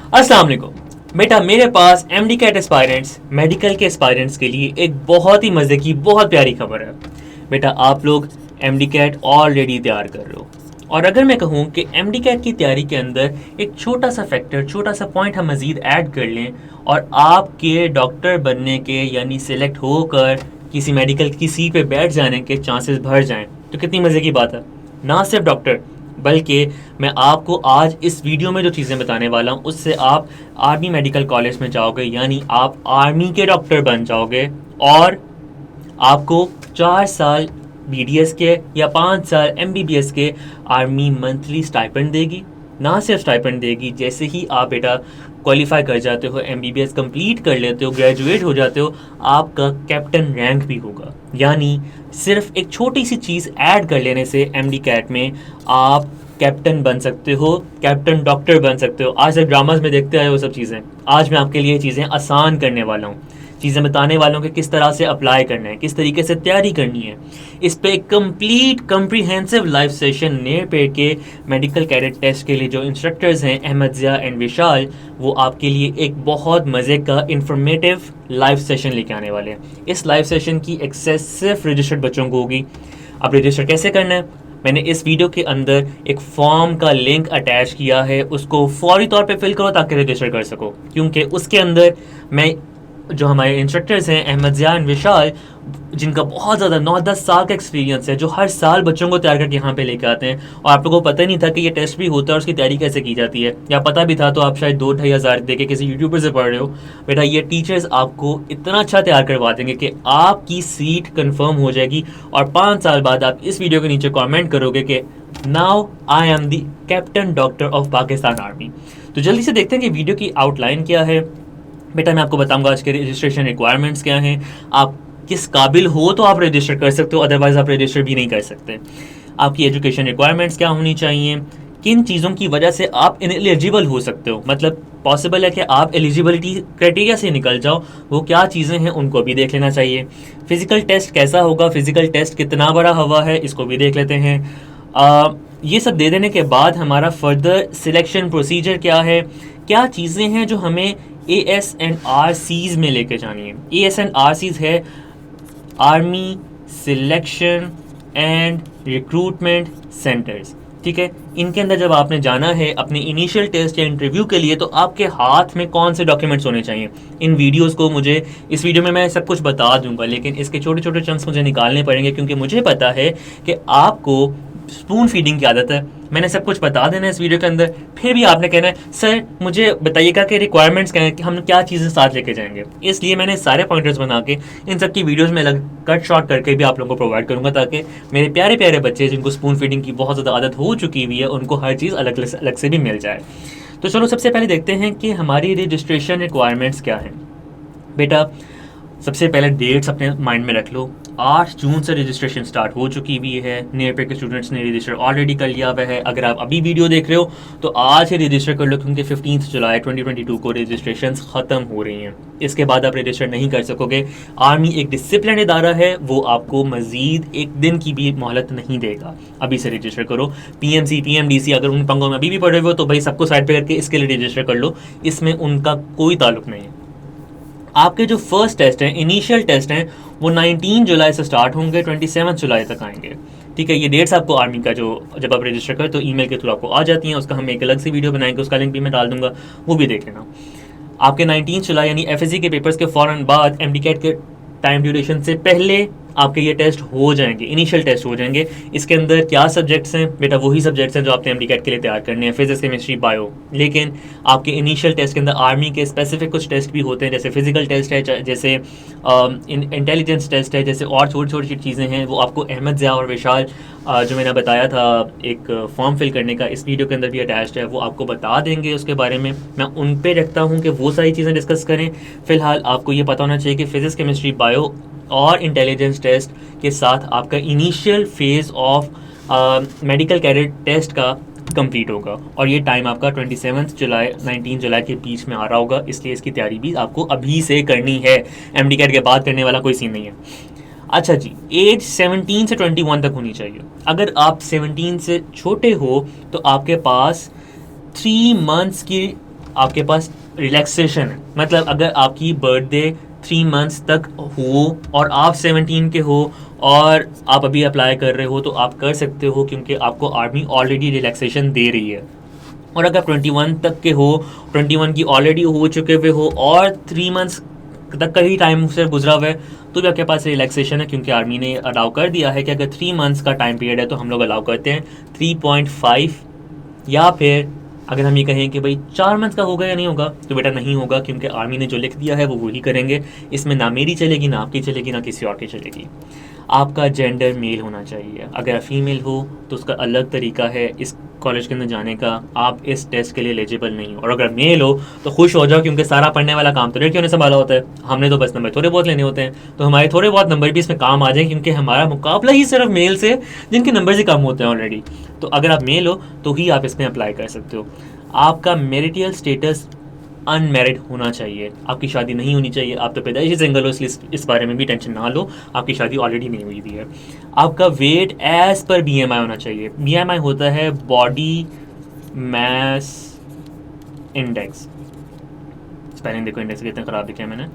अस्सलाम वालेकुम बेटा, मेरे पास एमडी कैट एस्पायरेंट्स मेडिकल के एस्पायरेंट्स के लिए एक बहुत ही मज़े की बहुत प्यारी खबर है। बेटा, आप लोग एमडी कैट ऑलरेडी तैयार कर रहे हो, और अगर मैं कहूँ कि एमडी कैट की तैयारी के अंदर एक छोटा सा फैक्टर, छोटा सा पॉइंट हम मज़ीद ऐड कर लें और आपके डॉक्टर बनने के यानी सिलेक्ट होकर किसी मेडिकल की सीट पे बैठ जाने के चांसेस बढ़ जाएं, तो कितनी मज़े की बात है। ना सिर्फ डॉक्टर, बल्कि मैं आपको आज इस वीडियो में जो चीज़ें बताने वाला हूँ उससे आप आर्मी मेडिकल कॉलेज में जाओगे, यानी आप आर्मी के डॉक्टर बन जाओगे, और आपको 4 साल बीडीएस के या 5 साल एमबीबीएस के आर्मी मंथली स्टाइपेंड देगी। ना सिर्फ स्टाइपेंड देगी, जैसे ही आप बेटा क्वालिफाई कर जाते हो, एमबीबीएस कंप्लीट कर लेते हो, ग्रेजुएट हो जाते हो, आपका कैप्टन रैंक भी होगा। यानी सिर्फ एक छोटी सी चीज़ ऐड कर लेने से एमडी कैट में आप कैप्टन बन सकते हो, कैप्टन डॉक्टर बन सकते हो। आज तक ड्रामाज में देखते आए वो सब चीज़ें, आज मैं आपके लिए चीज़ें आसान करने वाला हूँ, चीज़ें बताने वालों के किस तरह से अप्लाई करना है, किस तरीके से तैयारी करनी है। इस पे एक complete comprehensive live session near पे के मेडिकल कैडेट टेस्ट के लिए जो इंस्ट्रक्टर्स हैं अहमद ज़िया एंड विशाल, वो आपके लिए एक बहुत मज़े का इंफॉर्मेटिव लाइव सेशन लेके आने वाले हैं। इस लाइव सेशन की एक्सेस सिर्फ रजिस्टर्ड बच्चों को होगी। अब रजिस्टर कैसे करना है, मैंने इस वीडियो के अंदर एक फॉर्म का लिंक अटैच किया है, उसको फौरी तौर पे फिल करो ताकि रजिस्टर कर सको, क्योंकि उसके अंदर मैं जो हमारे इंस्ट्रक्टर्स हैं अहमद ज़िया एंड विशाल, जिनका बहुत ज़्यादा 9-10 साल का एक्सपीरियंस है, जो हर साल बच्चों को तैयार करके यहाँ पे लेके आते हैं, और आप लोगों को पता नहीं था कि ये टेस्ट भी होता है और उसकी तैयारी कैसे की जाती है, या पता भी था तो आप शायद 2-2.5 हज़ार दे के किसी यूट्यूबर से पढ़ रहे हो। बेटा, ये टीचर्स आपको इतना अच्छा तैयार करवा देंगे कि आपकी सीट कन्फर्म हो जाएगी, और 5 साल बाद आप इस वीडियो के नीचे कॉमेंट करोगे कि now I am the captain doctor of Pakistan army. तो जल्दी से देखते हैं कि वीडियो की आउटलाइन क्या है। बेटा, मैं आपको बताऊंगा आज के रजिस्ट्रेशन रिक्वायरमेंट्स क्या हैं, आप किस काबिल हो तो आप रजिस्टर कर सकते हो, अदरवाइज आप रजिस्टर भी नहीं कर सकते। आपकी एजुकेशन रिक्वायरमेंट्स क्या होनी चाहिए, किन चीज़ों की वजह से आप इनएलिजिबल हो सकते हो, मतलब पॉसिबल है कि आप एलिजिबिलिटी क्राइटेरिया से निकल जाओ, वो क्या चीज़ें हैं उनको भी देख लेना चाहिए। फिज़िकल टेस्ट कैसा होगा, फिज़िकल टेस्ट कितना बड़ा हवा है, इसको भी देख लेते हैं। ये सब दे देने के बाद हमारा फर्दर सिलेक्शन प्रोसीजर क्या है, क्या चीज़ें हैं जो हमें AS&RCs में लेके जानी है। AS&RCs है army selection and recruitment centres, ठीक है। इनके अंदर जब आपने जाना है अपने इनिशियल टेस्ट या इंटरव्यू के लिए, तो आपके हाथ में कौन से डॉक्यूमेंट्स होने चाहिए। इन वीडियोस को मुझे, इस वीडियो में मैं सब कुछ बता दूंगा, लेकिन इसके छोटे छोटे चंक्स मुझे निकालने पड़ेंगे, क्योंकि मुझे पता है कि आपको स्पून फीडिंग की आदत है। मैंने सब कुछ बता देना है इस वीडियो के अंदर, फिर भी आपने कहना है सर मुझे बताइएगा कि रिक्वायरमेंट्स क्या हैं, कि हम क्या चीज़ें साथ लेके जाएंगे। इसलिए मैंने सारे पॉइंटर्स बना के इन सब की वीडियोस में अलग कट शॉर्ट करके भी आप लोगों को प्रोवाइड करूंगा, ताकि मेरे प्यारे प्यारे बच्चे जिनको स्पून फीडिंग की बहुत ज़्यादा आदत हो चुकी हुई है, उनको हर चीज़ अलग अलग से भी मिल जाए। तो चलो सबसे पहले देखते हैं कि हमारी रजिस्ट्रेशन रिक्वायरमेंट्स क्या हैं। बेटा, सबसे पहले डेट्स अपने माइंड में रख लो। 8 जून से रजिस्ट्रेशन स्टार्ट हो चुकी हुई है। नियर पे के स्टूडेंट्स ने रजिस्टर ऑलरेडी कर लिया हुआ है। अगर आप अभी वीडियो देख रहे हो तो आज ही रजिस्टर कर लो, क्योंकि 15 जुलाई 2022 को रजिस्ट्रेशन ख़त्म हो रही हैं। इसके बाद आप रजिस्टर नहीं कर सकोगे। आर्मी एक डिसिप्लिन इदारा है, वो आपको मज़ीद एक दिन की भी मोहलत नहीं देगा। अभी से रजिस्टर करो। PMC PMDC अगर उन पंगों में अभी भी पढ़े हुए हो तो भाई सबको साइड पे करके इसके लिए रजिस्टर कर लो, इसमें उनका कोई ताल्लुक नहीं है। आपके जो फर्स्ट टेस्ट हैं, इनिशियल टेस्ट हैं, वो 19 जुलाई से स्टार्ट होंगे, 27 जुलाई तक आएंगे, ठीक है। ये डेट्स आपको आर्मी का जो जब आप रजिस्टर करें तो ईमेल के थ्रू आपको आ जाती हैं, उसका हम एक अलग से वीडियो बनाएंगे, उसका लिंक भी मैं डाल दूंगा, वो भी देख लेना। आपके 19 जुलाई यानी FSC के पेपर्स के फ़ौरन बाद MD कैट के टाइम ड्यूरेशन से पहले आपके ये टेस्ट हो जाएंगे, इनिशियल टेस्ट हो जाएंगे। इसके अंदर क्या सब्जेक्ट्स हैं बेटा, वही सब्जेक्ट्स हैं जो आपने MD कैट के लिए तैयार करने हैं, फिजिक्स केमिस्ट्री बायो। लेकिन आपके इनिशियल टेस्ट के अंदर आर्मी के स्पेसिफिक कुछ टेस्ट भी होते हैं, जैसे फिजिकल टेस्ट है, जैसे इंटेलिजेंस टेस्ट है, जैसे और छोटी छोटी चीज़ें हैं। वो आपको अहमद ज़िया और विशाल जो मैंने बताया था एक फॉर्म फिल करने का, इस वीडियो के अंदर भी अटैच्ड है, वो आपको बता देंगे उसके बारे में। मैं उन पे रखता हूँ कि वो सारी चीज़ें डिस्कस करें। फ़िलहाल आपको ये पता होना चाहिए कि फिजिक्स केमिस्ट्री बायो और इंटेलिजेंस टेस्ट के साथ आपका initial phase of medical cadet test का कंप्लीट होगा, और ये टाइम आपका 27 जुलाई 19 जुलाई के बीच में आ रहा होगा। इसलिए इसकी तैयारी भी आपको अभी से करनी है, MD कैट के बाद करने वाला कोई सीन नहीं है। अच्छा जी, एज 17 से 21 तक होनी चाहिए। अगर आप 17 से छोटे हो तो आपके पास 3 मंथ्स की आपके पास रिलैक्सेशन है, मतलब अगर आपकी बर्थडे 3 मंथ्स तक हो और आप 17 के हो और आप अभी अप्लाई कर रहे हो तो आप कर सकते हो, क्योंकि आपको आर्मी ऑलरेडी रिलैक्सेशन दे रही है। और अगर 21 तक के हो, 21 की ऑलरेडी हो चुके हुए हो और 3 मंथ्स तक का ही टाइम से गुजरा हुआ है, तो भी आपके पास रिलैक्सेशन है, क्योंकि आर्मी ने अलाउ कर दिया है कि अगर 3 मंथ्स का टाइम पीरियड है तो हम लोग अलाउ करते हैं 3.5, या फिर अगर हम ये कहें कि भाई 4 मंथ का होगा या नहीं होगा, तो बेटा नहीं होगा, क्योंकि आर्मी ने जो लिख दिया है वो वही करेंगे। इसमें ना मेरी चलेगी, ना आपकी चलेगी, ना किसी और की चलेगी। आपका जेंडर मेल होना चाहिए। अगर आप फीमेल हो तो उसका अलग तरीका है इस कॉलेज के अंदर जाने का, आप इस टेस्ट के लिए एलिजिबल नहीं हो। और अगर मेल हो तो खुश हो जाओ, क्योंकि सारा पढ़ने वाला काम तो लड़कियों ने संभाला होता है, हमने तो बस नंबर थोड़े बहुत लेने होते हैं, तो हमारे थोड़े बहुत नंबर भी इसमें काम आ जाए, क्योंकि हमारा मुकाबला ही सिर्फ मेल से, जिनके नंबर ही कम होते हैं ऑलरेडी। तो अगर आप मेल हो तो ही आप इसमें अप्लाई कर सकते हो। आपका मैरिटल स्टेटस अनमैरिड होना चाहिए, आपकी शादी नहीं होनी चाहिए। आप तो पैदाइशी सिंगल हो, इसलिए इस बारे में भी टेंशन ना लो, आपकी शादी ऑलरेडी नहीं हुई थी है। आपका वेट एज पर BMI होना चाहिए। BMI होता है बॉडी मास इंडेक्स। स्पेलिंग देखो इंडेक्स कितना ख़राब लिखा है मैंने,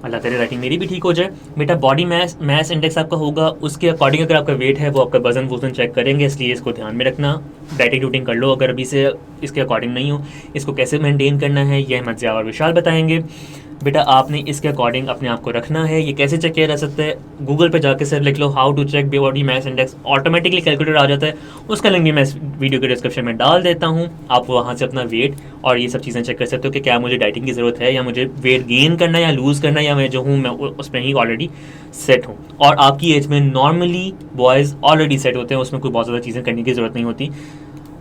अल्लाह करे राइटिंग मेरी भी ठीक हो जाए। बेटा बॉडी मास इंडेक्स आपका होगा, उसके अकॉर्डिंग अगर आपका वेट है वो आपका वजन चेक करेंगे, इसलिए इसको ध्यान में रखना। डाइटिंग रूटिंग कर लो अगर अभी से इसके अकॉर्डिंग नहीं हो। इसको कैसे मेंटेन करना है यह अहमद ज़िया और विशाल बताएंगे। बेटा आपने इसके अकॉर्डिंग अपने आप को रखना है। ये कैसे चेक किया जा सकता है, गूगल पे जाके सर लिख लो how to check body mass index, automatically calculator आ जाता है। उसका लिंक भी मैं इस वीडियो के डिस्क्रिप्शन में डाल देता हूँ, आप वहाँ से अपना वेट और ये सब चीज़ें चेक कर सकते हो कि क्या मुझे डाइटिंग की ज़रूरत है, या मुझे वेट गेन करना है या लूज़ करना है, या मैं जो हूँ मैं उसमें ही ऑलरेडी सेट हूँ। और आपकी एज में नॉर्मली बॉयज़ ऑलरेडी सेट होते हैं, उसमें कोई बहुत ज़्यादा चीज़ें करने की ज़रूरत नहीं होती।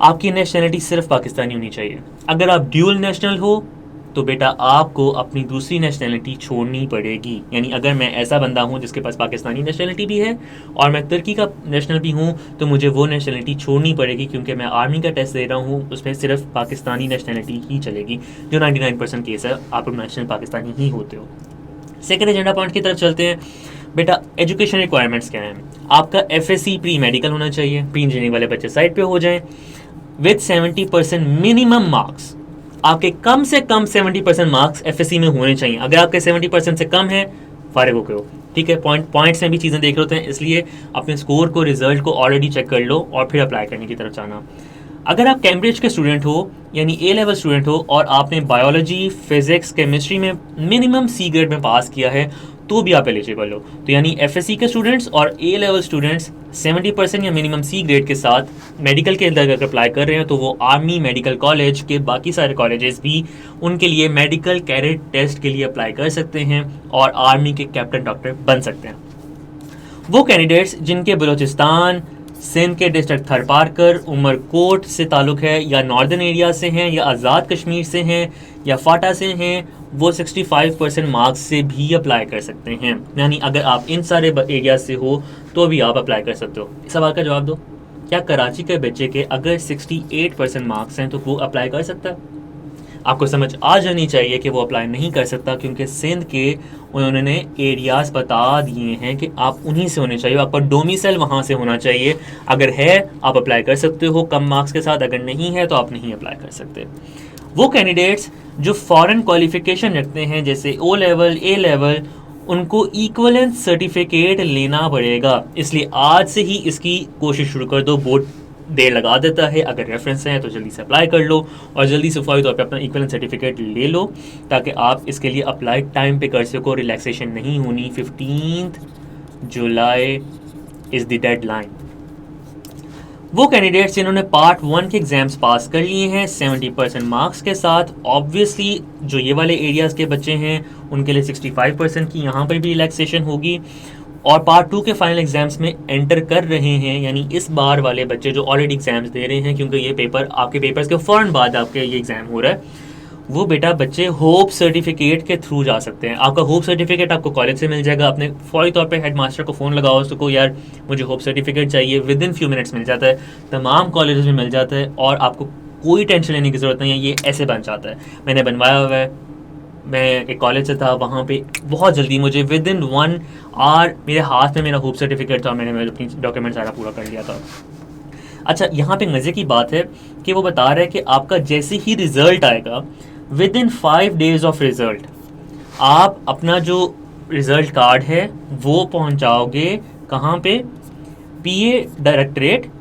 आपकी नेशनलिटी सिर्फ पाकिस्तानी होनी चाहिए। अगर आप ड्यूल नेशनल हो तो बेटा आपको अपनी दूसरी नेशनलिटी छोड़नी पड़ेगी। यानी अगर मैं ऐसा बंदा हूँ जिसके पास पाकिस्तानी नेशनलिटी भी है और मैं तुर्की का नेशनल भी हूँ, तो मुझे वो नेशनलिटी छोड़नी पड़ेगी, क्योंकि मैं आर्मी का टेस्ट दे रहा हूँ, उसमें सिर्फ पाकिस्तानी नेशनलिटी ही चलेगी, जो 99% केस है, आप नेशनल पाकिस्तानी ही होते हो। सेकेंड एजेंडा पॉइंट की तरफ चलते हैं। बेटा एजुकेशन रिक्वायरमेंट्स क्या हैं। आपका FSC प्री मेडिकल होना चाहिए, प्री इंजीनियरिंग वाले बच्चे साइड पे हो जाएं, विद 70% मिनिमम मार्क्स। आपके कम से कम 70% मार्क्स FSC में होने चाहिए। अगर आपके 70% से कम है, फारिग होके हो, ठीक है। पॉइंट्स में भी चीज़ें देख होते हैं, इसलिए अपने स्कोर को, रिजल्ट को ऑलरेडी चेक कर लो और फिर अप्लाई करने की तरफ जाना। अगर आप कैम्ब्रिज के स्टूडेंट हो, यानी A लेवल स्टूडेंट हो, और आपने बायोलॉजी, फिजिक्स, केमिस्ट्री में मिनिमम C ग्रेड में पास किया है, तो भी आप एलिजिबल हो। तो यानी FSC के स्टूडेंट्स और A लेवल स्टूडेंट्स 70% या मिनिमम C ग्रेड के साथ मेडिकल के अंदर अगर अप्लाई कर रहे हैं, तो वो आर्मी मेडिकल कॉलेज के बाकी सारे कॉलेजेस भी उनके लिए मेडिकल कैडेट टेस्ट के लिए अप्लाई कर सकते हैं और आर्मी के कैप्टन डॉक्टर बन सकते हैं। वो कैंडिडेट्स जिनके बलूचिस्तान, सिंध के डिस्ट्रिक्ट थरपारकर, उमरकोट से ताल्लुक़ है, या नॉर्दर्न एरिया से हैं, या आज़ाद कश्मीर से हैं, या फाटा से हैं, वो 65% मार्क्स से भी अप्लाई कर सकते हैं। यानी अगर आप इन सारे एरिया से हो तो भी आप अप्लाई कर सकते हो। इस सवाल का जवाब दो, क्या कराची के बच्चे के अगर 68% मार्क्स हैं तो वो अप्लाई कर सकता है? आपको समझ आ जानी चाहिए कि वो अप्लाई नहीं कर सकता, क्योंकि सिंध के उन्होंने एरियाज़ बता दिए हैं कि आप उन्हीं से होने चाहिए, आपका डोमिसाइल वहाँ से होना चाहिए। अगर है आप अप्लाई कर सकते हो कम मार्क्स के साथ, अगर नहीं है तो आप नहीं अप्लाई कर सकते। वो कैंडिडेट्स जो फॉरेन क्वालिफिकेशन रखते हैं, जैसे O लेवल, A लेवल, उनको इक्वलेंस सर्टिफिकेट लेना पड़ेगा। इसलिए आज से ही इसकी कोशिश शुरू कर दो, बोर्ड देर लगा देता है। अगर रेफरेंस है तो जल्दी से अप्लाई कर लो और जल्दी से फौरी तौर पे अपना इक्विवेलेंट सर्टिफिकेट ले लो, ताकि आप इसके लिए अप्लाई टाइम पे कर सको। रिलैक्सेशन नहीं होनी, 15 जुलाई इज़ द डेडलाइन। वो कैंडिडेट्स जिन्होंने पार्ट 1 के एग्ज़ाम्स पास कर लिए हैं 70% मार्क्स के साथ, ऑब्वियसली जो ये वाले एरियाज़ के बच्चे हैं उनके लिए 65% की यहाँ पर भी रिलैक्सेशन होगी। और पार्ट 2 के फाइनल एग्ज़ाम्स में एंटर कर रहे हैं, यानी इस बार वाले बच्चे जो ऑलरेडी एग्ज़ाम्स दे रहे हैं, क्योंकि ये पेपर आपके पेपर्स के फ़ौरन बाद आपके ये एग्ज़ाम हो रहा है, वो बेटा बच्चे होप सर्टिफिकेट के थ्रू जा सकते हैं। आपका होप सर्टिफिकेट आपको कॉलेज से मिल जाएगा। आपने फौरी तौर पे हेड मास्टर को फ़ोन लगाओ, उसको यार मुझे होप सर्टिफिकेट चाहिए, विद इन फ्यू मिनट्स मिल जाता है, तमाम कॉलेज में मिल जाता है और आपको कोई टेंशन लेने की ज़रूरत नहीं है, ये ऐसे बन जाता है। मैंने बनवाया हुआ है, मैं एक कॉलेज से था, वहाँ पे बहुत जल्दी मुझे विद इन 1 आवर मेरे हाथ में मेरा होप सर्टिफिकेट था, मैंने अपनी डॉक्यूमेंट सारा पूरा कर लिया था। अच्छा, यहाँ पे मज़े की बात है कि वो बता रहा है कि आपका जैसे ही रिज़ल्ट आएगा, with in 5 days of result आप अपना जो रिज़ल्ट कार्ड है वो पहुँचाओगे कहाँ पे? पीए डायरेक्टरेट,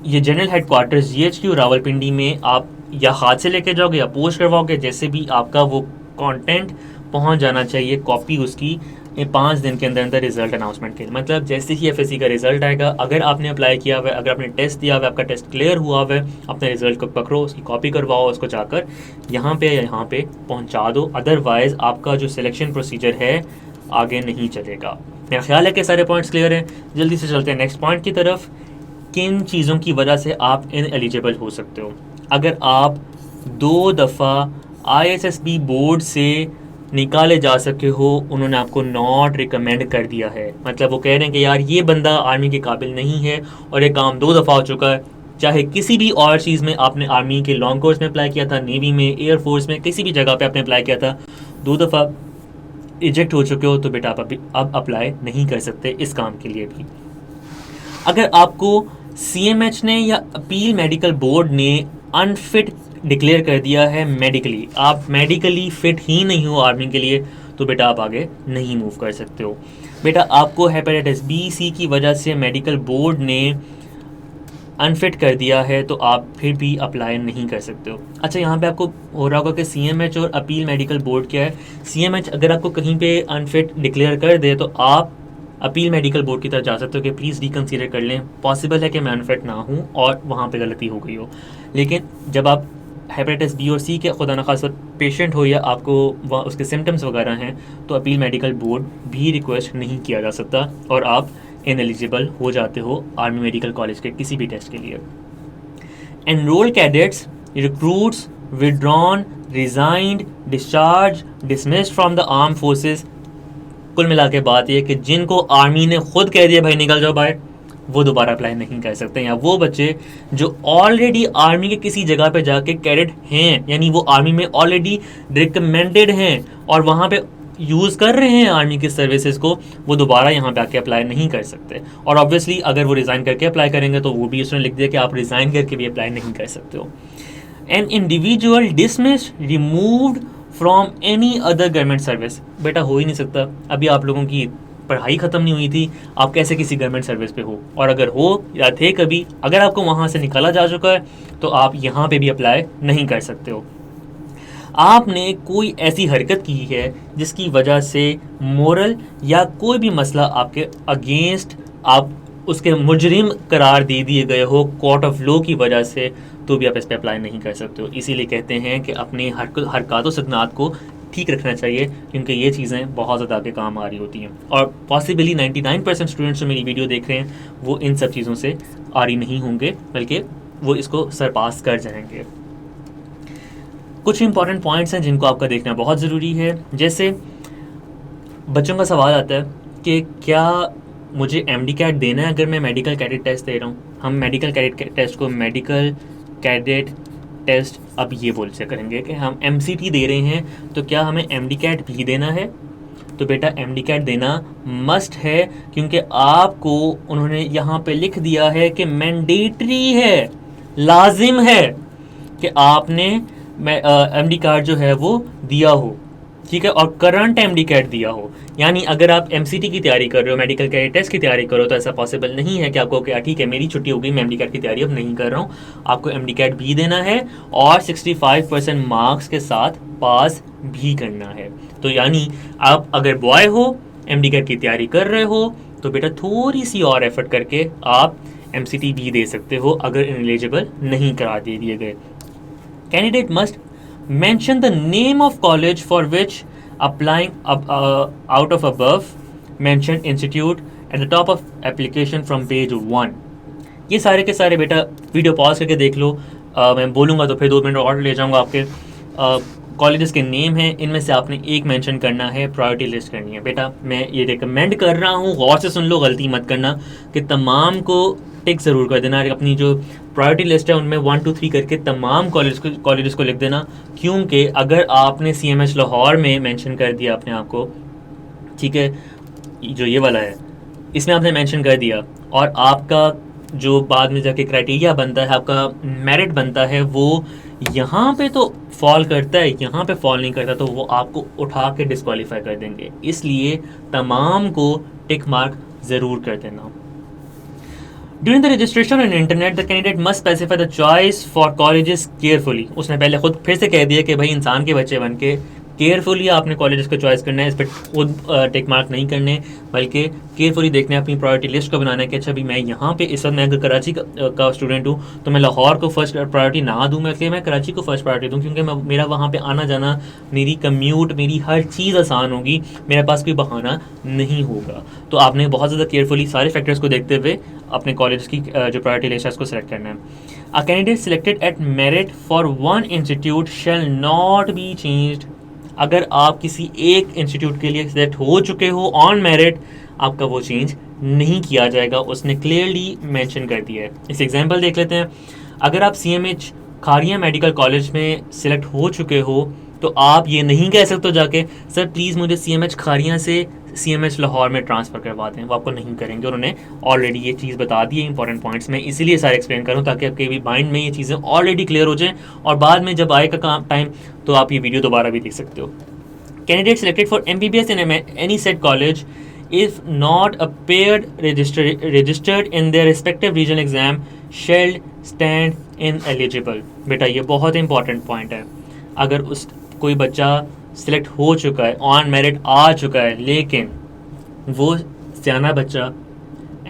ये जनरल हेडक्वार्टर्स जीएचक्यू रावलपिंडी में आप या हाथ से लेके जाओगे या पोस्ट करवाओगे, जैसे भी आपका वो कंटेंट पहुंच जाना चाहिए, कॉपी उसकी 5 दिन के अंदर अंदर रिजल्ट अनाउंसमेंट के। मतलब जैसे ही एफएससी का रिजल्ट आएगा, अगर आपने अप्लाई किया हुआ है, अगर आपने टेस्ट दिया हुआ है, आपका टेस्ट क्लियर हुआ हुआ है, अपने रिजल्ट को पकड़ो, उसकी कॉपी करवाओ, उसको जाकर यहाँ पे पहुँचा दो। अदरवाइज़ आपका जो सिलेक्शन प्रोसीजर है आगे नहीं चलेगा। मेरा ख्याल है कि सारे पॉइंट्स क्लियर हैं। जल्दी से चलते हैं नेक्स्ट पॉइंट की तरफ। किन चीज़ों की वजह से आप इनएलिजिबल हो सकते हो? अगर आप 2 दफ़ा आईएसएसबी बोर्ड से निकाले जा सके हो, उन्होंने आपको नॉट रिकमेंड कर दिया है, मतलब वो कह रहे हैं कि यार ये बंदा आर्मी के काबिल नहीं है और ये काम 2 दफ़ा हो चुका है, चाहे किसी भी और चीज़ में आपने आर्मी के लॉन्ग कोर्स में अप्लाई किया था, नेवी में, एयरफोर्स में, किसी भी जगह पे आपने अप्लाई किया था, 2 दफ़ा रिजेक्ट हो चुके हो, तो बेटा आप अब अप्लाई नहीं कर सकते इस काम के लिए भी। अगर आपको सीएमएच ने या अपील मेडिकल बोर्ड ने अनफिट डिक्लेयर कर दिया है मेडिकली, आप मेडिकली फिट ही नहीं हो आर्मी के लिए, तो बेटा आप आगे नहीं मूव कर सकते हो। बेटा आपको हेपेटाइटिस बी सी की वजह से मेडिकल बोर्ड ने अनफिट कर दिया है, तो आप फिर भी अप्लाई नहीं कर सकते हो। अच्छा, यहाँ पे आपको हो रहा होगा कि सीएमएच और अपील मेडिकल बोर्ड क्या है। सीएमएच अगर आपको कहीं पे अनफिट डिक्लेयर कर दे तो आप अपील मेडिकल बोर्ड की तरफ जा सकते हो कि प्लीज़ रिकन्सिडर कर लें, पॉसिबल है कि मैं अनफिट ना हूँ और वहाँ पे गलती हो गई हो। लेकिन जब आप हेपेटाइटिस बी और सी के खुदा न खास पेशेंट हो या आपको उसके सिम्टम्स वगैरह हैं, तो अपील मेडिकल बोर्ड भी रिक्वेस्ट नहीं किया जा सकता और आप इनएलिजिबल हो जाते हो आर्मी मेडिकल कॉलेज के किसी भी टेस्ट के लिए। Enrol cadets, recruits, withdrawn, resigned, discharge, dismissed from the arm forces, कुल मिला के बात यह कि जिनको आर्मी ने खुद कह दिया भाई निकल जाओ बाहर, वो दोबारा अप्लाई नहीं कर सकते। या वो बच्चे जो ऑलरेडी आर्मी के किसी जगह पे जाके कैडेट हैं, यानी वो आर्मी में ऑलरेडी रिकमेंडेड हैं और वहाँ पे यूज़ कर रहे हैं आर्मी की सर्विसेज को, वो दोबारा यहाँ पे आके अप्लाई नहीं कर सकते। और ऑब्वियसली अगर वो रिज़ाइन करके अप्लाई करेंगे तो वो भी उसने लिख दिया कि आप रिज़ाइन करके भी अप्लाई नहीं कर सकते हो। An individual dismissed, removed from any other government service, बेटा हो ही नहीं सकता। अभी आप लोगों की पढ़ाई ख़त्म नहीं हुई थी, आप कैसे किसी गवर्नमेंट सर्विस पे हो? और अगर हो या थे कभी, अगर आपको वहाँ से निकाला जा चुका है तो आप यहाँ पे भी अप्लाई नहीं कर सकते हो। आपने कोई ऐसी हरकत की है जिसकी वजह से मोरल या कोई भी मसला आपके अगेंस्ट आप उसके मुजरिम करार दे दिए गए हो कोर्ट ऑफ लॉ की वजह से, तो भी आप इस पर अप्लाई नहीं कर सकते हो। इसीलिए कहते हैं कि अपने हरकत व सकनात को ठीक रखना चाहिए, क्योंकि ये चीज़ें बहुत ज़्यादा आगे काम आ रही होती हैं। और पॉसिबली 99% स्टूडेंट्स जो मेरी वीडियो देख रहे हैं वो इन सब चीज़ों से आरी नहीं होंगे, बल्कि वो इसको सरपास कर जाएंगे। कुछ इंपॉर्टेंट पॉइंट्स हैं जिनको आपका देखना बहुत ज़रूरी है। जैसे बच्चों का सवाल आता है कि क्या मुझे एमडी कैट देना है अगर मैं मेडिकल कैडेट टेस्ट दे रहा हूँ? हम मेडिकल कैडेट टेस्ट को मेडिकल कैडेट टेस्ट अब ये बोल से करेंगे कि हम एमसीटी दे रहे हैं, तो क्या हमें एमडी कैट भी देना है? तो बेटा एमडी कैट देना मस्ट है, क्योंकि आपको उन्होंने यहाँ पे लिख दिया है कि मैंडेटरी है, लाजिम है कि आपने एमडी कार्ड जो है वो दिया हो, ठीक है, और करंट एमडी कैट दिया हो। यानी अगर आप एमसीटी की तैयारी कर रहे हो, मेडिकल कैडेट टेस्ट की तैयारी करो, तो ऐसा पॉसिबल नहीं है कि आपको क्या ठीक है मेरी छुट्टी हो गई, मैं एमडी कैट की तैयारी अब नहीं कर रहा हूँ। आपको एमडी कैट भी देना है और 65% मार्क्स के साथ पास भी करना है। तो यानी आप अगर बॉय हो, एमडी कैट की तैयारी कर रहे हो, तो बेटा थोड़ी सी और एफर्ट करके आप एमसीटी भी दे सकते हो अगर इनएलिजिबल नहीं करा दिए गए। Candidate must mention the name of college for which applying out of above mentioned institute at the top of application from page 1। ये सारे के सारे बेटा वीडियो पॉज करके देख लो, मैं बोलूँगा तो फिर 2 मिनट और ले जाऊँगा। आपके कॉलेजेस के नेम हैं, इनमें से आपने एक मेंशन करना है, प्रायोरिटी लिस्ट करनी है। बेटा मैं ये रिकमेंड कर रहा हूँ, गौर से सुन लो, गलती मत करना कि तमाम को टिक ज़रूर कर देना। अपनी जो प्रायोरिटी लिस्ट है उनमें 1 2 3 करके तमाम कॉलेजेस को लिख देना, क्योंकि अगर आपने सीएमएच लाहौर में मेंशन कर दिया अपने आप को, ठीक है, जो ये वाला है इसमें आपने मेंशन कर दिया और आपका जो बाद में जाके क्राइटेरिया बनता है, आपका मेरिट बनता है, वो यहाँ पे तो फॉल करता है, यहाँ पे फॉल नहीं करता, तो वो आपको उठा के डिस्क्वालीफाई कर देंगे। इसलिए तमाम को टिक मार्क ज़रूर कर देना। During the registration on internet, the candidate must specify the choice for colleges carefully. उसने पहले खुद फिर से कह दिया कि भाई इंसान के बच्चे बन के केयरफुली आपने कॉलेजेस का चॉइस करना है, इस पर खुद टिक मार्क नहीं करने, बल्कि केयरफुली देखना है, अपनी प्रायोरिटी लिस्ट को बनाना है कि अच्छा भी मैं यहाँ पे इस वक्त मैं अगर कराची का स्टूडेंट हूँ तो मैं लाहौर को फर्स्ट प्रायोरिटी ना दूँ, मैं इसलिए मैं कराची को फर्स्ट प्रायोरिटी दूँ, क्योंकि मेरा वहाँ पे आना जाना, मेरी कम्यूट, मेरी हर चीज़ आसान होगी, मेरे पास कोई बहाना नहीं होगा। तो आपने बहुत ज़्यादा केयरफुली सारे फैक्टर्स को देखते हुए अपने कॉलेज की जो प्रायोरिटी लिस्ट है उसको सेलेक्ट करना है। A candidate selected at merit for one institute shall not be changed. अगर आप किसी एक इंस्टीट्यूट के लिए सिलेक्ट हो चुके हो ऑन मेरिट, आपका वो चेंज नहीं किया जाएगा, उसने क्लियरली मेंशन कर दिया है। इस एग्जांपल देख लेते हैं। अगर आप CMH खारिया मेडिकल कॉलेज में सिलेक्ट हो चुके हो तो आप ये नहीं कह सकते हो जाके सर प्लीज़ मुझे CMH खारिया से CMH लाहौर में ट्रांसफ़र करवा दें, वो आपको नहीं करेंगे। उन्होंने ऑलरेडी ये चीज़ बता दी है इंपॉर्टेंट पॉइंट्स में, इसीलिए सारे एक्सप्लेन करूँ ताकि आपके भी माइंड में ये चीज़ें ऑलरेडी क्लियर हो जाएं और बाद में जब आएगा काम टाइम तो आप ये वीडियो दोबारा भी देख सकते हो। Candidate selected for MBBS in any set college if not appeared registered in their respective regional exam shall stand ineligible। बेटा ये बहुत इंपॉर्टेंट पॉइंट है। अगर उस कोई बच्चा सिलेक्ट हो चुका है, ऑन मेरिट आ चुका है, लेकिन वो सियाना बच्चा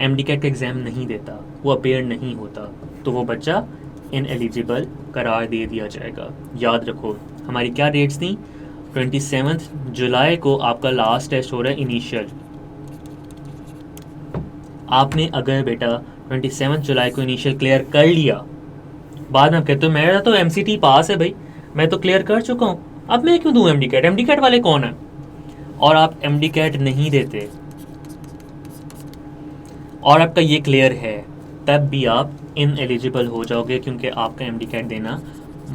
MDCAT का एग्ज़ाम नहीं देता, वो अपेयर नहीं होता, तो वो बच्चा इनएलिजिबल करार दे दिया जाएगा। याद रखो हमारी क्या डेट्स थी, 27 जुलाई को आपका लास्ट टेस्ट हो रहा है इनिशियल। आपने अगर बेटा 27 जुलाई को इनिशियल क्लियर कर लिया, बाद में आप कहते हो मेरा तो MCT पास है भाई, मैं तो क्लियर कर चुका हूँ, अब मैं क्यों दूँ MDCAT, MDCAT वाले कौन है, और आप MDCAT नहीं देते और आपका ये क्लियर है, तब भी आप इनएलिजिबल हो जाओगे, क्योंकि आपका MDCAT देना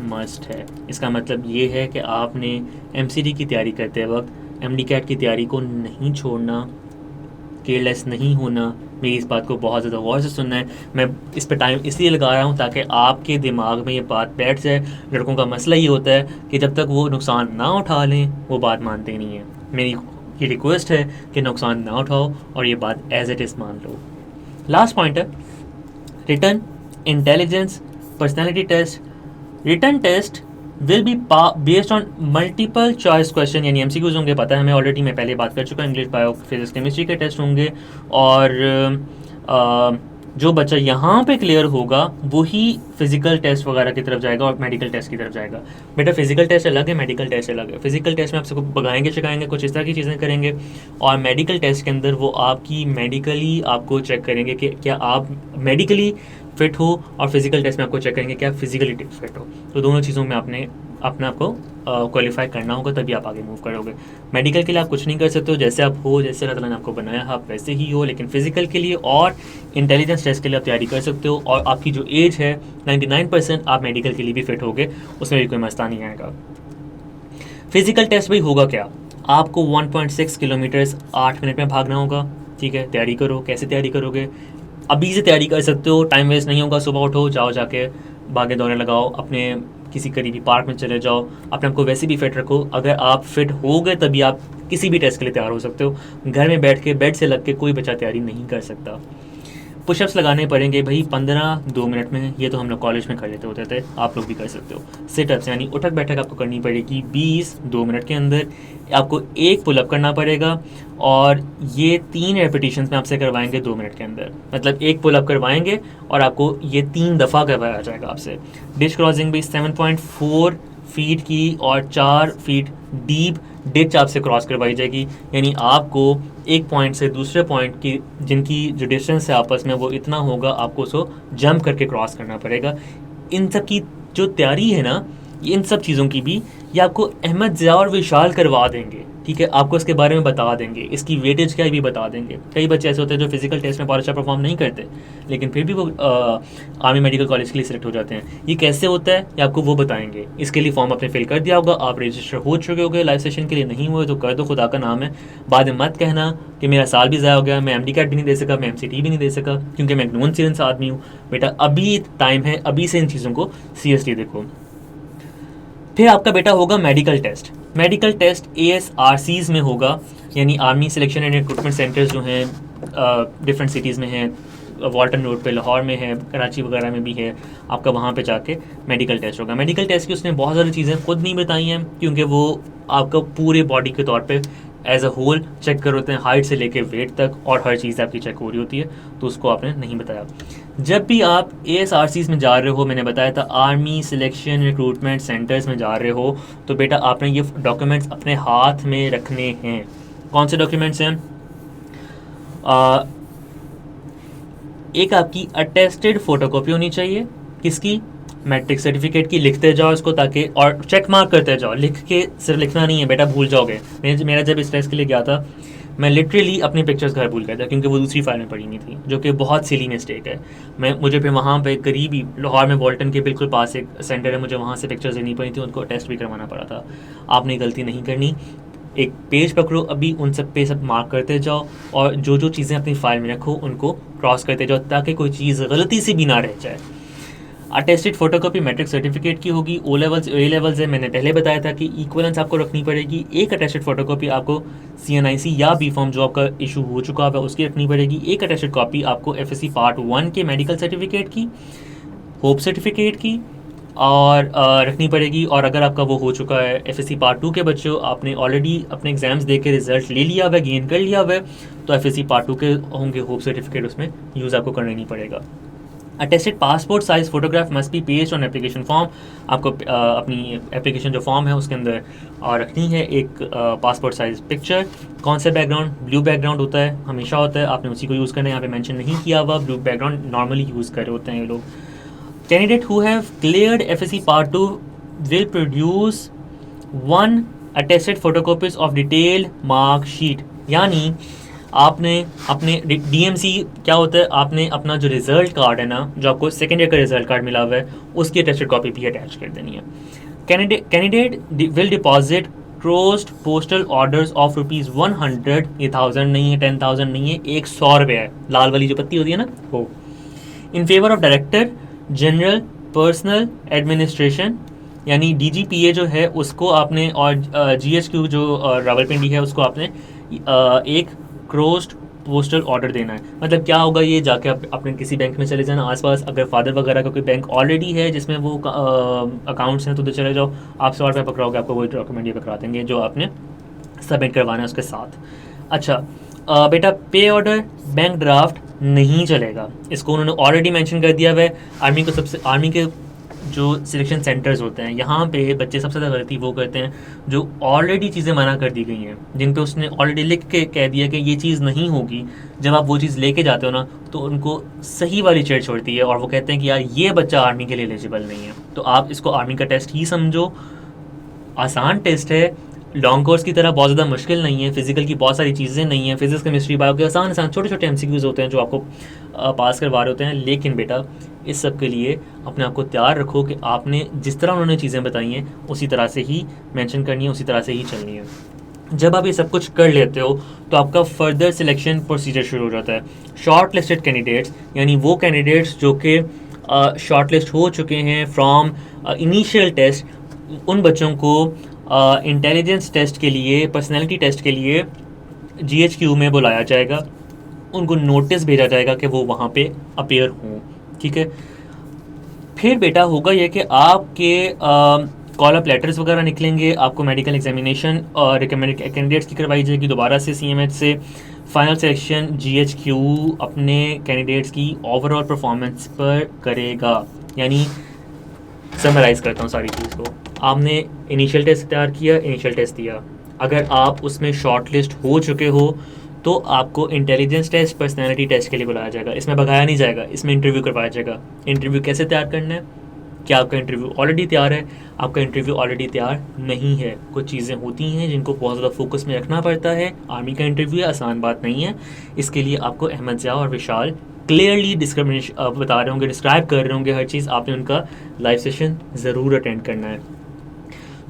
मस्ट है। इसका मतलब ये है कि आपने MCT की तैयारी करते वक्त MDCAT की तैयारी को नहीं छोड़ना, केयरलेस नहीं होना। मेरी इस बात को बहुत ज़्यादा गौर से सुनना है। मैं इस पर टाइम इसलिए लगा रहा हूँ ताकि आपके दिमाग में ये बात बैठ जाए। लड़कों का मसला ये होता है कि जब तक वो नुकसान ना उठा लें वो बात मानते नहीं हैं। मेरी ये रिक्वेस्ट है कि नुकसान ना उठाओ और ये बात एज इट इज़ मान लो। लास्ट पॉइंट है written intelligence personality test. Written test will be based on multiple choice question, यानी MCQs होंगे, पता है हमें ऑलरेडी, मैं पहले बात कर चुका हूँ। इंग्लिश, बायो, फिजिक्स, केमिस्ट्री के टेस्ट होंगे और जो बच्चा यहाँ पे क्लियर होगा वही फिजिकल टेस्ट वगैरह की तरफ जाएगा और मेडिकल टेस्ट की तरफ जाएगा। बेटा फिजिकल टेस्ट अलग है, मेडिकल टेस्ट अलग है। फिजिकल टेस्ट में आपसे भगाएंगे शिखाएंगे, कुछ इस तरह की चीज़ें करेंगे, और मेडिकल टेस्ट के अंदर वो आपकी मेडिकली आपको चेक करेंगे कि क्या आप मेडिकली फिट हो, और फिजिकल टेस्ट में आपको चेक करेंगे कि आप फिजिकली फिट हो। तो दोनों चीज़ों में अपने आपको क्वालिफाई करना होगा, तभी आप आगे मूव करोगे। मेडिकल के लिए आप कुछ नहीं कर सकते हो, जैसे आप हो, जैसे अल्लाह ताला ने आपको बनाया है आप वैसे ही हो, लेकिन फ़िज़िकल के लिए और इंटेलिजेंस टेस्ट के लिए आप तैयारी कर सकते हो। और आपकी जो एज है 99% आप मेडिकल के लिए भी फिट होगे, उसमें भी कोई मसला नहीं आएगा। फिज़िकल टेस्ट भी होगा क्या, आपको 1.6 किलोमीटर्स 8 मिनट में भागना होगा। ठीक है, तैयारी करो। कैसे तैयारी करोगे, अभी से तैयारी कर सकते हो, टाइम वेस्ट नहीं होगा। सुबह उठो, जाओ, जाके भागे दौड़े लगाओ, अपने किसी करीबी पार्क में चले जाओ, अपने आपको वैसे भी फिट रखो। अगर आप फिट हो गए तभी आप किसी भी टेस्ट के लिए तैयार हो सकते हो। घर में बैठ के बेड से लग के कोई बच्चा तैयारी नहीं कर सकता। पुशअप्स लगाने पड़ेंगे भाई 15-2 मिनट में, ये तो हम लोग कॉलेज में कर लेते होते थे, आप लोग भी कर सकते हो। सिटअप्स यानी उठक बैठक आपको करनी पड़ेगी 20-2 मिनट के अंदर। आपको 1 पुलअप करना पड़ेगा और ये 3 रेपिटेशंस में आपसे करवाएंगे 2 मिनट के अंदर। मतलब 1 पुलअप करवाएंगे और आपको ये 3 दफ़ा करवाया जाएगा आपसे। डिश क्रॉसिंग भी 7.4 फीट की और 4 फीट डीप डिच आपसे क्रॉस करवाई जाएगी, यानी आपको एक पॉइंट से दूसरे पॉइंट की जिनकी जो डिस्टेंस है आपस में वो इतना होगा, आपको उसको जंप करके क्रॉस करना पड़ेगा। इन सब की जो तैयारी है ना, इन सब चीज़ों की भी ये आपको अहमद ज़िया और विशाल करवा देंगे, ठीक है, आपको इसके बारे में बता देंगे, इसकी वेटेज क्या है भी बता देंगे। कई बच्चे ऐसे होते हैं जो फिजिकल टेस्ट में बहुत अच्छा परफॉर्म नहीं करते, लेकिन फिर भी वो आर्मी मेडिकल कॉलेज के लिए सिलेक्ट हो जाते हैं। ये कैसे होता है ये आपको वो बताएंगे। इसके लिए फॉर्म आपने फिल कर दिया होगा, आप रजिस्टर हो चुके होगे, लाइव सेशन के लिए नहीं हुए तो कर दो, खुदा का नाम है। बाद में मत कहना कि मेरा साल भी ज़ाया हो गया, मैं एमडी कैट भी नहीं दे सका, मैं एमसीटी भी नहीं दे सका, क्योंकि मैं एक नॉन सीरियस आदमी हूँ। बेटा अभी टाइम है, अभी से इन चीज़ों को सीरियसली देखो। फिर आपका बेटा होगा medical test. Medical test ASRCs में होगा, यानी army selection and recruitment centres जो हैं डिफरेंट सिटीज़ में हैं, वाल्टन रोड पे लाहौर में है, कराची वगैरह में भी है, आपका वहाँ पे जाके मेडिकल टेस्ट होगा। मेडिकल टेस्ट की उसने बहुत सारी चीज़ें खुद नहीं बताई हैं, क्योंकि वो आपका पूरे बॉडी के तौर पे एज अ होल चेक कर होते हैं, हाइट से लेके वेट तक, और हर चीज़ आपकी चेक हो रही होती है, तो उसको आपने नहीं बताया। जब भी आप ASRCs में जा रहे हो, मैंने बताया था आर्मी सिलेक्शन रिक्रूटमेंट सेंटर्स में जा रहे हो, तो बेटा आपने ये डॉक्यूमेंट्स अपने हाथ में रखने हैं। कौन से डॉक्यूमेंट्स हैं? एक आपकी अटेस्टेड फोटोकॉपी होनी चाहिए, किसकी? मैट्रिक सर्टिफिकेट की। लिखते जाओ इसको, ताकि और चेक मार्क करते जाओ, लिख के सिर्फ लिखना नहीं है बेटा, भूल जाओगे। मेरा जब इस टेस्ट के लिए गया था, मैं लिटरली अपनी पिक्चर्स घर भूल गया था, क्योंकि वो दूसरी फाइल में पड़ी हुई थी, जो कि बहुत सिली मिस्टेक है। मुझे फिर वहाँ पे करीब ही लाहौर में वॉल्टन के बिल्कुल पास एक सेंटर है, मुझे वहाँ से पिक्चर्स लेनी पड़ी थी, उनको टेस्ट भी करवाना पड़ा था। आपने गलती नहीं करनी, एक पेज पकड़ो अभी, उन सब पे सब मार्क करते जाओ, और जो जो चीज़ें अपनी फाइल में रखो उनको क्रॉस करते जाओ, ताकि कोई चीज़ गलती से भी ना रह जाए। अटेस्टेड फोटोकॉपी मैट्रिक सर्टिफिकेट की होगी। ओ लेवल्स ए लेवल्स है, मैंने पहले बताया था कि इक्वलेंस आपको रखनी पड़ेगी। एक अटेस्टेड फोटोकॉपी आपको CNIC या बी फॉर्म जो आपका इशू हो चुका है उसकी रखनी पड़ेगी। एक अटेस्टेड कॉपी आपको FSC पार्ट 1 के मेडिकल सर्टिफिकेट की, होप सर्टिफिकेट की और रखनी पड़ेगी। और अगर आपका वो हो चुका है FSC पार्ट 2 के बच्चों, आपने ऑलरेडी अपने एग्जाम्स दे के रिजल्ट ले लिया हुआ है, गेन कर लिया हुआ है, तो FSC पार्ट 2 के होंगे होप सर्टिफिकेट, उसमें यूज़ आपको करना नहीं पड़ेगा। Attested passport size photograph must be paste on application form. आपको अपनी एप्लीकेशन जो फॉर्म है उसके अंदर रखनी है एक पासपोर्ट साइज पिक्चर। कौन सा बैकग्राउंड? ब्लू बैकग्राउंड होता है, हमेशा होता है, आपने उसी को यूज़ करना है, यहाँ पे मेंशन नहीं किया हुआ। ब्लू बैकग्राउंड नॉर्मली यूज़ कर रहे होते हैं ये लोग। Candidate who have cleared FSC part 2 will produce 1 attested photocopies of detailed mark sheet, यानी आपने अपने DMC क्या होता है, आपने अपना जो रिजल्ट कार्ड है ना, जो आपको सेकेंड ईयर का रिजल्ट कार्ड मिला हुआ है, उसकी अटेस्टेड कॉपी भी अटैच कर देनी है। Candidate will deposit closed postal orders of ₹100, ये 1000 नहीं है, 10,000 नहीं है, 100 रुपये है, लाल वाली जो पत्ती होती है ना वो। In favour of director general personal administration, यानी DGPA जो है उसको आपने, और GHQ जो रावलपिंडी है उसको आपने एक क्लोज्ड पोस्टल ऑर्डर देना है। मतलब क्या होगा, ये जाके आप अपने किसी बैंक में चले जाना आसपास, अगर फादर वगैरह का कोई बैंक ऑलरेडी है जिसमें वो अकाउंट्स हैं तो उधर चले जाओ, आप 100 रुपये पकड़ाओगे, आपको वही डॉक्यूमेंट ये पकड़ा देंगे जो आपने सबमिट करवाना है उसके साथ। अच्छा बेटा, पे ऑर्डर बैंक ड्राफ्ट नहीं चलेगा, इसको उन्होंने ऑलरेडी मेंशन कर दिया हुआ है। आर्मी के जो सिलेक्शन सेंटर्स होते हैं, यहाँ पे बच्चे सबसे ज़्यादा गलती वो करते हैं जो ऑलरेडी चीज़ें मना कर दी गई हैं, जिन पे उसने ऑलरेडी लिख के कह दिया कि ये चीज़ नहीं होगी। जब आप वो चीज़ लेके जाते हो ना, तो उनको सही वाली चेड़ छोड़ती है, और वो कहते हैं कि यार ये बच्चा आर्मी के लिए एलिजिबल नहीं है। तो आप इसको आर्मी का टेस्ट ही समझो, आसान टेस्ट है, लॉन्ग कोर्स की तरह बहुत ज़्यादा मुश्किल नहीं है, फिजिकल की बहुत सारी चीज़ें नहीं हैं, फिजिक्स केमिस्ट्री बायो के आसान छोटे छोटे MCQs होते हैं जो आपको पास करवा रहे होते हैं। लेकिन बेटा इस सब के लिए अपने आप को तैयार रखो कि आपने जिस तरह उन्होंने चीज़ें बताई हैं उसी तरह से ही मेंशन करनी है, उसी तरह से ही चलनी है। जब आप ये सब कुछ कर लेते हो तो आपका फर्दर सिलेक्शन प्रोसीजर शुरू हो जाता है। शॉर्ट लिस्टेड कैंडिडेट्स, यानी वो कैंडिडेट्स जो कि शॉर्ट लिस्ट हो चुके हैं फ्रॉम इनिशियल टेस्ट, उन बच्चों को इंटेलिजेंस टेस्ट के लिए, पर्सनैलिटी टेस्ट के लिए GHQ में बुलाया जाएगा, उनको नोटिस भेजा जाएगा कि वो वहाँ पे अपीयर हों, ठीक है। फिर बेटा होगा ये कि आपके कॉल अप लेटर्स वगैरह निकलेंगे, आपको मेडिकल एग्जामिनेशन और रिकमेंडेड कैंडिडेट्स की करवाई जाएगी दोबारा से CMH से। फाइनल सिलेक्शन GHQ अपने कैंडिडेट्स की ओवरऑल परफॉर्मेंस पर करेगा। यानी समराइज़ करता हूँ सारी चीज़ को, आपने इनिशियल टेस्ट तैयार किया, इनिशियल टेस्ट दिया, अगर आप उसमें शॉर्ट लिस्ट हो चुके हो तो आपको इंटेलिजेंस टेस्ट, पर्सनैलिटी टेस्ट के लिए बुलाया जाएगा। इसमें भगाया नहीं जाएगा, इसमें इंटरव्यू करवाया जाएगा। इंटरव्यू कैसे तैयार करना है, क्या आपका इंटरव्यू ऑलरेडी तैयार है? आपका इंटरव्यू ऑलरेडी तैयार नहीं है। कुछ चीज़ें होती हैं जिनको बहुत ज़्यादा फोकस में रखना पड़ता है। आर्मी का इंटरव्यू है, आसान बात नहीं है। इसके लिए आपको अहमद ज़िया और विशाल क्लियरली डिस्क्रिमिनेशन बता रहे होंगे, डिस्क्राइब कर रहे होंगे हर चीज़। आपने उनका लाइव सेशन ज़रूर अटेंड करना है।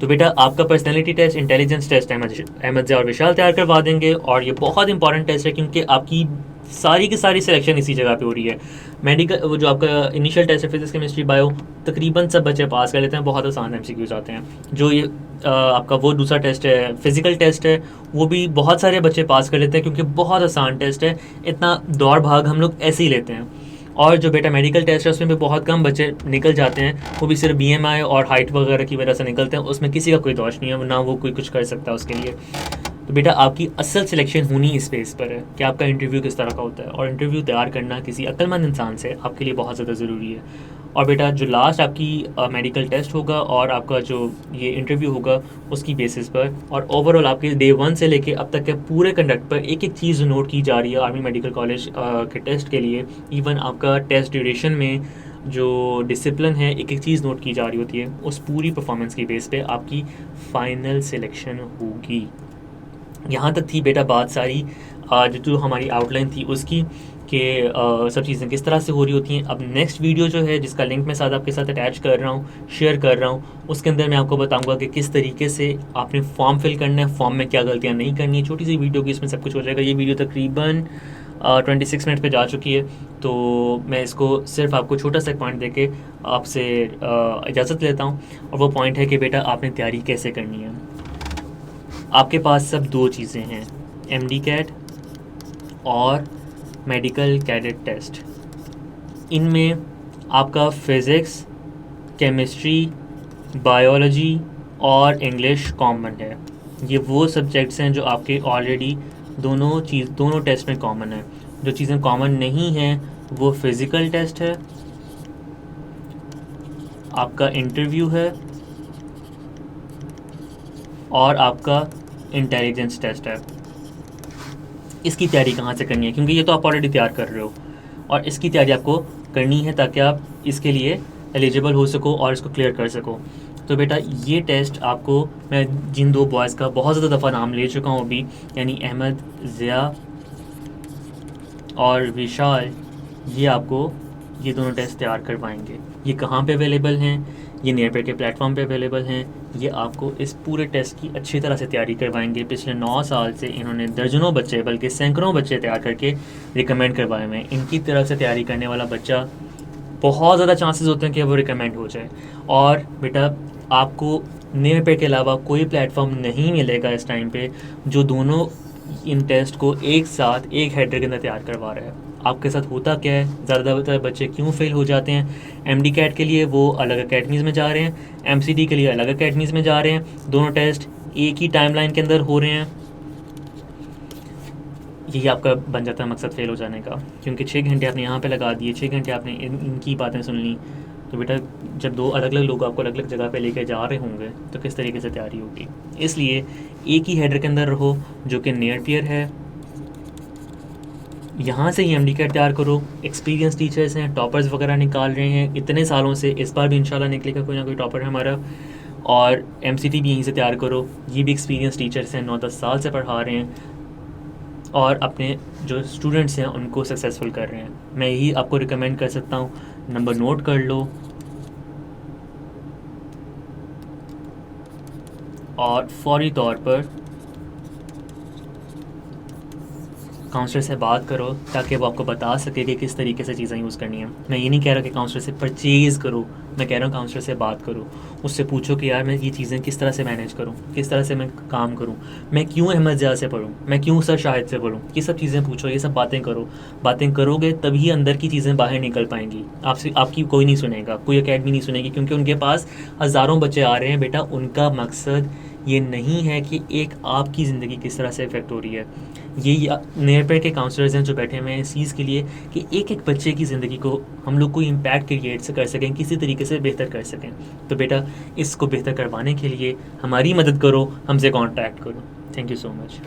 तो बेटा आपका personality test, intelligence test Ahmad Zia और विशाल तैयार करवा देंगे। और ये बहुत इंपॉर्टेंट टेस्ट है क्योंकि आपकी सारी की सारी सिलेक्शन इसी जगह पे हो रही है। मेडिकल वो जो आपका इनिशियल टेस्ट है फिजिक्स केमिस्ट्री बायो, तकरीबन सब बच्चे पास कर लेते हैं, बहुत आसान एमसीक्यूज आते हैं। जो ये आपका वो दूसरा टेस्ट है, फिजिकल टेस्ट है, वो भी बहुत सारे बच्चे पास कर लेते हैं क्योंकि बहुत आसान टेस्ट है। इतना दौड़ भाग हम लोग ऐसे ही लेते हैं। और जो बेटा मेडिकल टेस्ट है उसमें भी बहुत कम बच्चे निकल जाते हैं, वो भी सिर्फ बीएमआई और हाइट वगैरह की वजह से निकलते हैं। उसमें किसी का कोई दोष नहीं है, ना वो कोई कुछ कर सकता है उसके लिए। तो बेटा आपकी असल सिलेक्शन होनी इस बेस पर है कि आपका इंटरव्यू किस तरह का होता है। और इंटरव्यू तैयार करना किसी अक्लमंद इंसान से आपके लिए बहुत ज़्यादा ज़रूरी है। और बेटा जो लास्ट आपकी मेडिकल टेस्ट होगा और आपका जो ये इंटरव्यू होगा उसकी बेसिस पर, और ओवरऑल आपके डे 1 से लेके अब तक के पूरे कंडक्ट पर एक एक चीज़ नोट की जा रही है आर्मी मेडिकल कॉलेज के टेस्ट के लिए। इवन आपका टेस्ट ड्यूरेशन में जो डिसिप्लिन है, एक एक चीज़ नोट की जा रही होती है। उस पूरी परफॉर्मेंस की बेस पे आपकी फ़ाइनल सिलेक्शन होगी। यहाँ तक थी बेटा बात सारी जो हमारी आउटलाइन थी उसकी, कि सब चीज़ें किस तरह से हो रही होती हैं। अब नेक्स्ट वीडियो जो है जिसका लिंक मैं साथ आपके साथ अटैच कर रहा हूँ, शेयर कर रहा हूँ, उसके अंदर मैं आपको बताऊँगा कि किस तरीके से आपने फॉर्म फिल करना है, फॉर्म में क्या गलतियाँ नहीं करनी है। छोटी सी वीडियो की इसमें सब कुछ हो जाएगा। ये वीडियो तकरीबन 26 मिनट पे जा चुकी है, तो मैं इसको सिर्फ आपको छोटा सा पॉइंट देके आपसे इजाज़त लेता हूँ। और वो पॉइंट है कि बेटा आपने तैयारी कैसे करनी है। आपके पास सब दो चीज़ें हैं, एमडी कैट और मेडिकल कैडेट टेस्ट। इनमें आपका फ़िज़िक्स, केमिस्ट्री, बायोलॉजी और इंग्लिश कॉमन है। ये वो सब्जेक्ट्स हैं जो आपके ऑलरेडी दोनों टेस्ट में कॉमन है। जो चीज़ें कॉमन नहीं हैं वो फ़िज़िकल टेस्ट है, आपका इंटरव्यू है और आपका इंटेलिजेंस टेस्ट है। इसकी तैयारी कहाँ से करनी है, क्योंकि ये तो आप ऑलरेडी तैयार कर रहे हो, और इसकी तैयारी आपको करनी है ताकि आप इसके लिए एलिजिबल हो सको और इसको क्लियर कर सको। तो बेटा ये टेस्ट आपको, मैं जिन दो बॉयज़ का बहुत ज़्यादा दफ़ा नाम ले चुका हूँ अभी, यानी अहमद ज़िया और विशाल, ये आपको ये दोनों टेस्ट तैयार करवाएंगे। ये कहाँ पे अवेलेबल हैं? ये नियरपेड के प्लेटफॉर्म पे अवेलेबल हैं। ये आपको इस पूरे टेस्ट की अच्छी तरह से तैयारी करवाएंगे। पिछले 9 साल से इन्होंने दर्जनों बच्चे, बल्कि सैकड़ों बच्चे तैयार करके रिकमेंड करवाए हुए हैं। इनकी तरफ से तैयारी करने वाला बच्चा बहुत ज़्यादा चांसेस होते हैं कि वो रिकमेंड हो जाए। और बेटा आपको नियरपेड के अलावा कोई प्लेटफॉर्म नहीं मिलेगा इस टाइम पे जो दोनों इन टेस्ट को एक साथ एक हेडर के अंदर तैयार करवा रहा है। आपके साथ होता क्या है, ज़्यादातर बच्चे क्यों फेल हो जाते हैं? एमडी कैट के लिए वो अलग अकेडमीज़ में जा रहे हैं, एमसीडी के लिए अलग अकेडमीज़ में जा रहे हैं। दोनों टेस्ट एक ही टाइमलाइन के अंदर हो रहे हैं। यही आपका बन जाता है मकसद फेल हो जाने का, क्योंकि 6 घंटे आपने यहाँ पे लगा दिए, 6 घंटे आपने इनकी बातें सुन ली। तो बेटा जब दो अलग अलग लोग आपको अलग अलग जगह पे लेके जा रहे होंगे तो किस तरीके से तैयारी होगी। इसलिए एक ही हेडर के अंदर रहो जो कि नियर पेयर है। यहाँ से ही एमडी कैट तैयार करो। एक्सपीरियंस टीचर्स हैं, टॉपर्स वगैरह निकाल रहे हैं इतने सालों से, इस बार भी इंशाल्लाह निकलेगा कोई ना कोई टॉपर है हमारा। और एमसीटी भी यहीं से तैयार करो। ये भी एक्सपीरियंस टीचर्स हैं, 9-10 साल से पढ़ा रहे हैं और अपने जो स्टूडेंट्स हैं उनको सक्सेसफुल कर रहे हैं। मैं यही आपको रिकमेंड कर सकता हूँ। नंबर नोट कर लो और फौरी तौर पर काउंसलर से बात करो ताकि वो आपको बता सके कि किस तरीके से चीज़ें यूज़ करनी है। मैं ये नहीं कह रहा कि काउंसलर से परचेज़ करो, मैं कह रहा हूँ काउंसलर से बात करो। उससे पूछो कि यार मैं ये चीज़ें किस तरह से मैनेज करूँ, किस तरह से मैं काम करूँ, मैं क्यों अहमद ज़िया से पढ़ूँ, मैं क्यों सर शाहिद से पढ़ूँ। ये सब चीज़ें पूछो, ये सब बातें करो। बातें करोगे तभी अंदर की चीज़ें बाहर निकल पाएंगी। आपकी कोई नहीं सुनेगा, कोई अकेडमी नहीं सुनेगी, क्योंकि उनके पास हज़ारों बच्चे आ रहे हैं। बेटा उनका मकसद ये नहीं है कि एक आपकी ज़िंदगी किस तरह से इफ़ेक्ट हो रही है। ये नियरपेड के काउंसलर्स हैं जो बैठे हुए हैं इस चीज़ के लिए कि एक एक बच्चे की ज़िंदगी को हम लोग कोई इम्पैक्ट क्रिएट से कर सकें, किसी तरीके से बेहतर कर सकें। तो बेटा इसको बेहतर करवाने के लिए हमारी मदद करो, हमसे कांटेक्ट करो। Thank you so much.